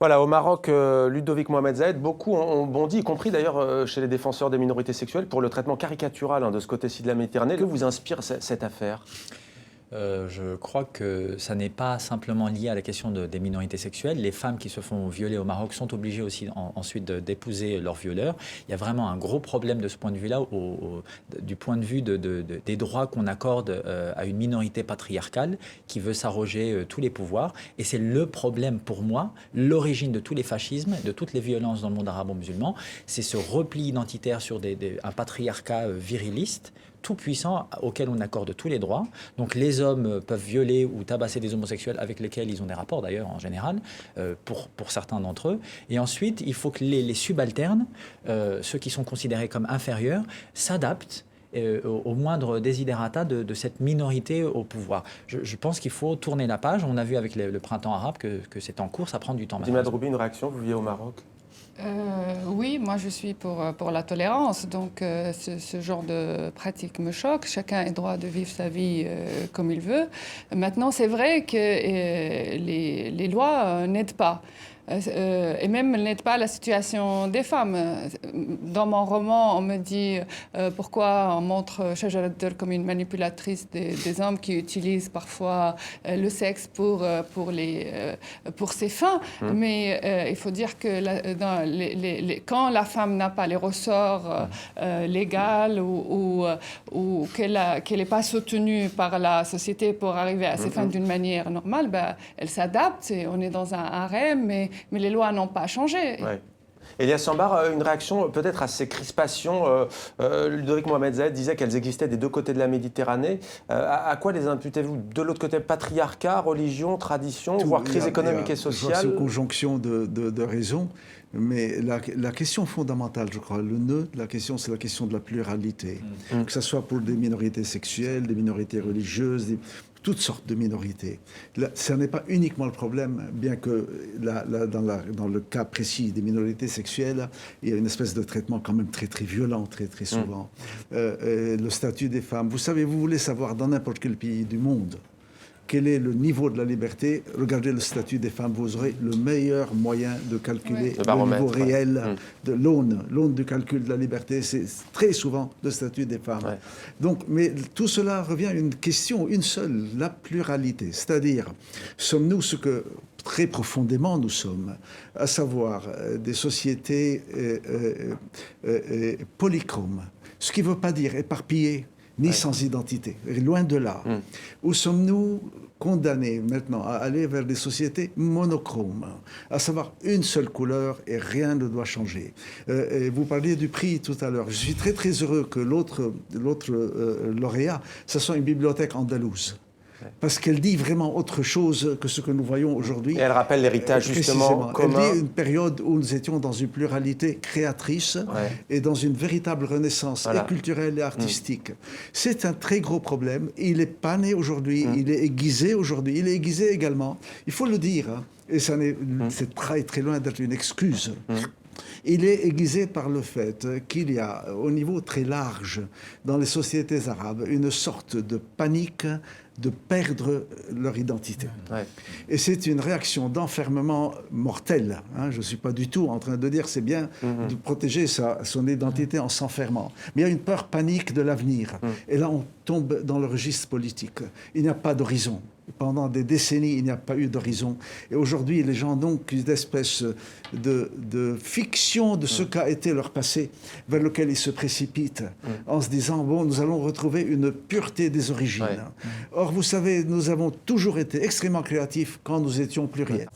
Voilà, au Maroc, Ludovic Mohamed Zayed, beaucoup ont bondi, y compris d'ailleurs chez les défenseurs des minorités sexuelles, pour le traitement caricatural de ce côté-ci de la Méditerranée. Que vous inspire cette affaire ? Je crois que ça n'est pas simplement lié à la question des minorités sexuelles. Les femmes qui se font violer au Maroc sont obligées aussi ensuite d'épouser leurs violeurs. Il y a vraiment un gros problème de ce point de vue-là, du point de vue des droits qu'on accorde à une minorité patriarcale qui veut s'arroger tous les pouvoirs. Et c'est le problème pour moi, l'origine de tous les fascismes, de toutes les violences dans le monde arabo-musulman. C'est ce repli identitaire sur un patriarcat viriliste, tout puissant, auquel on accorde tous les droits. Donc les hommes peuvent violer ou tabasser des homosexuels avec lesquels ils ont des rapports d'ailleurs en général, pour certains d'entre eux. Et ensuite, il faut que les subalternes, ceux qui sont considérés comme inférieurs, s'adaptent au moindre desiderata de cette minorité au pouvoir. Je pense qu'il faut tourner la page. On a vu avec le printemps arabe que c'est en cours, ça prend du temps. Dima Droubi, une réaction, vous vivez au Maroc ? Oui, moi je suis pour la tolérance, donc ce genre de pratique me choque. Chacun a le droit de vivre sa vie comme il veut. Maintenant, c'est vrai que les lois n'aident pas. Et même n'aide pas la situation des femmes. Dans mon roman, on me dit pourquoi on montre Shajarat Dur comme une manipulatrice des hommes qui utilisent parfois le sexe pour ses fins. Mais il faut dire que quand la femme n'a pas les ressorts légaux ou qu'elle n'est pas soutenue par la société pour arriver à ses fins d'une manière normale, elle s'adapte. On est dans un harem, mais les lois n'ont pas changé. Ouais. Elias Sambar, une réaction peut-être à ces crispations. Ludovic Mohamed Zayed disait qu'elles existaient des deux côtés de la Méditerranée. À quoi les imputez-vous ? De l'autre côté, patriarcat, religion, tradition, voire crise économique et sociale ? C'est une conjonction de raisons. Mais la question fondamentale, je crois, le nœud de la question, c'est la question de la pluralité. Que ce soit pour des minorités sexuelles, des minorités religieuses, toutes sortes de minorités. Ce n'est pas uniquement le problème, bien que dans le cas précis des minorités sexuelles, il y a une espèce de traitement quand même très, très violent, très, très souvent. Le statut des femmes. Vous savez, vous voulez savoir dans n'importe quel pays du monde quel est le niveau de la liberté, regardez le statut des femmes, vous aurez le meilleur moyen de calculer le niveau réel de l'aune du calcul de la liberté, c'est très souvent le statut des femmes. Ouais. Donc, mais tout cela revient à une question, une seule, la pluralité, c'est-à-dire, sommes-nous ce que très profondément nous sommes, à savoir des sociétés polychromes, ce qui ne veut pas dire éparpillées, ni sans identité, loin de là. Où sommes-nous condamnés maintenant à aller vers des sociétés monochromes, à savoir une seule couleur et rien ne doit changer. Vous parliez du prix tout à l'heure. Je suis très très heureux que l'autre lauréat, ce soit une bibliothèque andalouse. Parce qu'elle dit vraiment autre chose que ce que nous voyons aujourd'hui. Et elle rappelle l'héritage justement commun. Elle dit une période où nous étions dans une pluralité créatrice et dans une véritable renaissance et culturelle et artistique. C'est un très gros problème. Il n'est pas né aujourd'hui, il est aiguisé aujourd'hui. Il est aiguisé également, il faut le dire, et c'est très très loin d'être une excuse. Il est aiguisé par le fait qu'il y a, au niveau très large, dans les sociétés arabes, une sorte de panique de perdre leur identité. Et c'est une réaction d'enfermement mortel. Je ne suis pas du tout en train de dire c'est bien de protéger son identité en s'enfermant. Mais il y a une peur panique de l'avenir. Et là, on tombe dans le registre politique. Il n'y a pas d'horizon. Pendant des décennies, il n'y a pas eu d'horizon. Et aujourd'hui, les gens ont donc une espèce de fiction de ce qu'a été leur passé, vers lequel ils se précipitent, en se disant, bon, nous allons retrouver une pureté des origines. Or, vous savez, nous avons toujours été extrêmement créatifs quand nous étions pluriels.